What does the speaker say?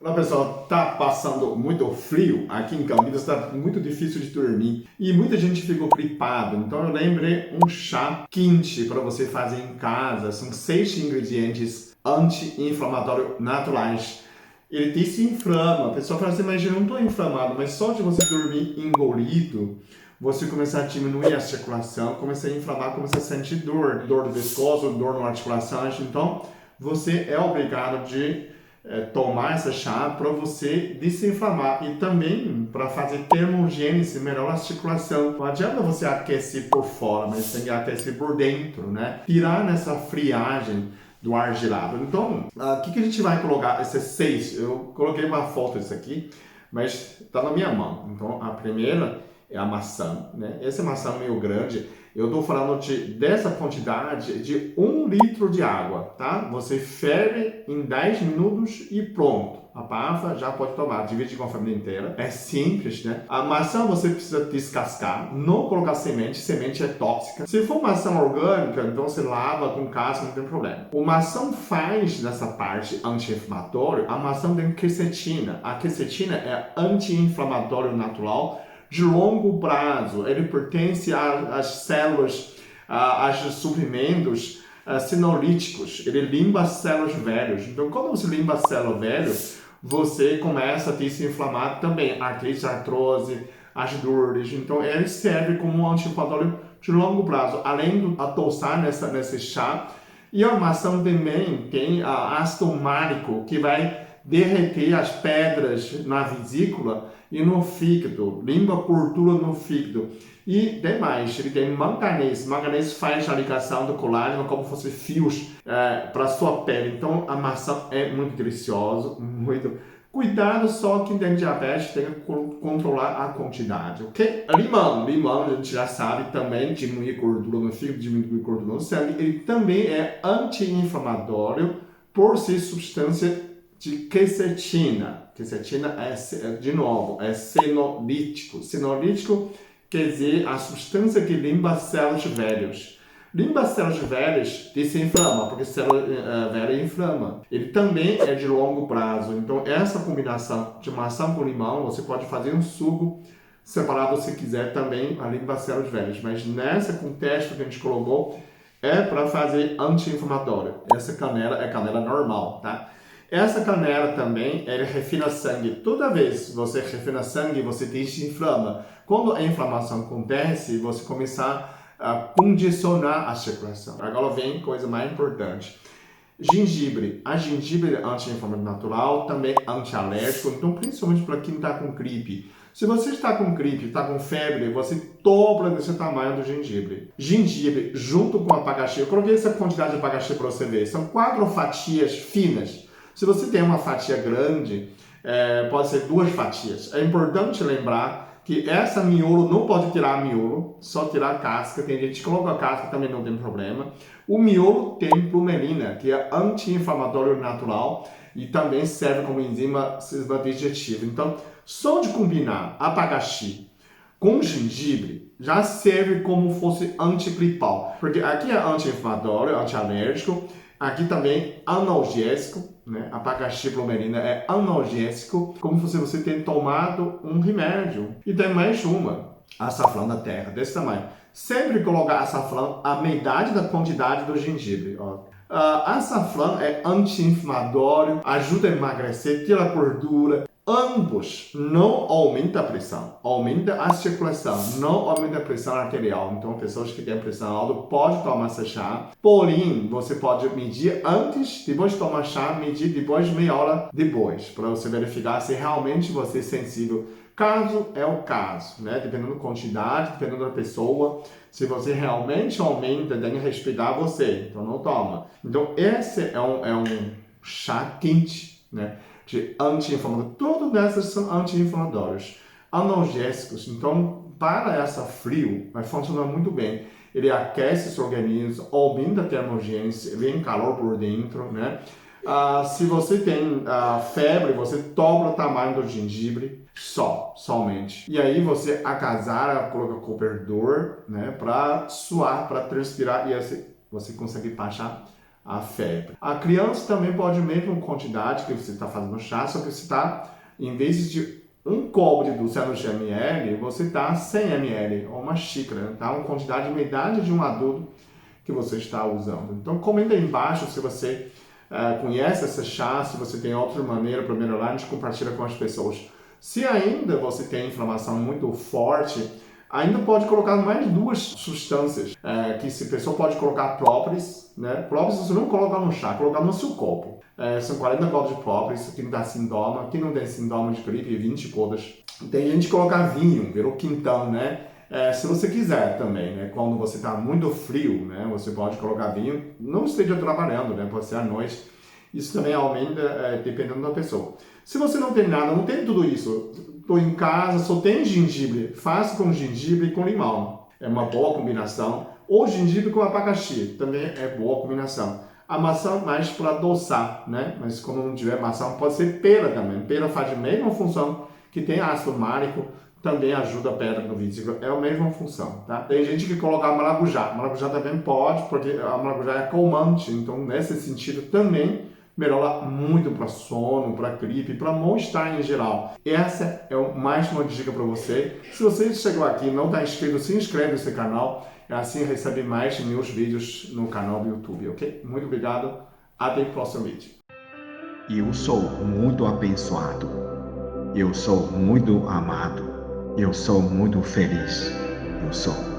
Olá pessoal, tá passando muito frio aqui em Campinas, está muito difícil de dormir e muita gente ficou gripada, então eu lembrei um chá quente para você fazer em casa. São 6 ingredientes anti-inflamatórios naturais. Ele desinflama. A pessoa fala assim, mas eu não estou inflamado, mas só de você dormir engolido, você começar a diminuir a circulação, começa a inflamar, começa a sentir dor do pescoço, dor na articulação. Então você é obrigado de tomar essa chá para você desinflamar e também para fazer termogênese, melhorar a circulação. Não adianta você aquecer por fora, mas tem que aquecer por dentro, né? Tirar nessa friagem do ar gelado. Então, o que a gente vai colocar? Esses 6, eu coloquei uma foto disso aqui, mas está na minha mão. Então, a primeira é a maçã, né? Essa maçã meio grande. Eu estou falando dessa quantidade de 1 litro de água, tá? Você ferve em 10 minutos e pronto. Abafa, já pode tomar, divide com a família inteira. É simples, né? A maçã você precisa descascar, não colocar semente, semente é tóxica. Se for maçã orgânica, então você lava com casca, não tem problema. O maçã faz nessa parte anti-inflamatório, a maçã tem quercetina. A quercetina é anti-inflamatório natural de longo prazo. Ele pertence às células, aos suprimentos senolíticos. Ele limpa as células velhas. Então, quando você limpa a célula velha, você começa a desinflamar também artrite, artrose, as dores. Então, ele serve como um anti-inflamatório de longo prazo. Além de adoçar nesse chá, e a maçã também tem ácido málico, que vai derreter as pedras na vesícula e no fígado, limpa a gordura no fígado. E tem mais, ele tem manganês. Manganês faz a ligação do colágeno como se fosse fios para a sua pele. Então a maçã é muito deliciosa, muito. Cuidado só quem tem diabetes tem que controlar a quantidade, ok? Limão, a gente já sabe também diminuir gordura no fígado, diminuir gordura no sangue. Ele também é anti-inflamatório por ser substância de quercetina. Quercetina de novo, é senolítico. Senolítico quer dizer a substância que limpa as células velhas. Limpa as células velhas, desinflama, porque célula velha inflama. Ele também é de longo prazo. Então, essa combinação de maçã com limão, você pode fazer um suco separado se quiser também, a limpa as células velhas. Mas nesse contexto que a gente colocou, é para fazer anti-inflamatório. Essa canela é canela normal, tá? Essa canela também, ele refina sangue. Toda vez que você refina sangue, você desinflama. Quando a inflamação acontece, você começa a condicionar a circulação. Agora vem coisa mais importante. Gengibre. A gengibre é anti-inflamatório natural, também anti-alérgico. Então, principalmente para quem está com gripe. Se você está com gripe, está com febre, você dobra desse tamanho do gengibre. Gengibre junto com abacaxi. Eu coloquei essa quantidade de abacaxi para você ver. São 4 fatias finas. Se você tem uma fatia grande, pode ser 2 fatias. É importante lembrar que essa miolo não pode tirar miolo, só tirar a casca. Tem gente que coloca a casca, também não tem problema. O miolo tem plumelina, que é anti-inflamatório natural e também serve como enzima digestiva. Então, só de combinar abacaxi com gengibre já serve como fosse antigripal, porque aqui é anti-inflamatório, anti-alérgico, aqui também analgésico, né? Abacaxi plumelina é analgésico, como se você tem tomado um remédio. E tem mais uma, açafrão da terra, desse tamanho. Sempre colocar açafrão a metade da quantidade do gengibre. Açafrão é anti-inflamatório, ajuda a emagrecer, tira a gordura. Ambos não aumentam a pressão, aumenta a circulação, não aumenta a pressão arterial. Então, pessoas que têm pressão alta podem tomar esse chá. Porém, você pode medir antes, depois de tomar chá, medir depois, meia hora depois, para você verificar se realmente você é sensível. Caso é o caso, né? Dependendo da quantidade, dependendo da pessoa, se você realmente aumenta, tem que respeitar você, então não toma. Então, esse é um chá quente, né? De anti-inflamatório. Todas essas são anti-inflamatórios, analgésicos. Então, para essa frio, vai funcionar muito bem. Ele aquece os organismos, aumenta a termogênese, vem calor por dentro, né? Se você tem febre, você dobra o tamanho do gengibre, somente. E aí você agasalha, coloca cobertor, né? Para suar, para transpirar, e assim você consegue baixar a febre. A criança também pode, mesmo quantidade que você está fazendo chá, só que você está, em vez de um copo de 200 ml, você está 100 ml, ou uma xícara, tá? Uma quantidade de idade de um adulto que você está usando. Então comenta aí embaixo se você conhece essa chá, se você tem outra maneira para melhorar, a gente compartilha com as pessoas. Se ainda você tem inflamação muito forte, ainda pode colocar mais 2 substâncias, que a pessoa pode colocar própolis, né? Própolis você não coloca no chá, colocar no seu copo. São 40 gotas de própolis, quem dá sindoma, quem não tem sindoma de gripe, 20 gotas. Tem gente que coloca vinho, virou quintão, né? Se você quiser também, né? Quando você está muito frio, né? Você pode colocar vinho, não esteja trabalhando, né? Pode ser à noite. Isso também aumenta dependendo da pessoa. Se você não tem nada, não tem tudo isso, estou em casa, só tem gengibre, faça com gengibre e com limão. É uma boa combinação. Ou gengibre com abacaxi, também é boa combinação. A maçã mais para adoçar, né? Mas quando não tiver maçã, pode ser pera também. Pera faz a mesma função que tem ácido málico, também ajuda a pedra no vesículo, é a mesma função, tá? Tem gente que coloca maracujá. Maracujá também pode, porque a maracujá é calmante, então nesse sentido também melhora muito para sono, para gripe, para mal-estar em geral. Essa é mais uma dica para você. Se você chegou aqui e não está inscrito, se inscreve nesse canal, assim recebe mais meus vídeos no canal do YouTube, ok? Muito obrigado, até o próximo vídeo. Eu sou muito abençoado. Eu sou muito amado. Eu sou muito feliz. Eu sou.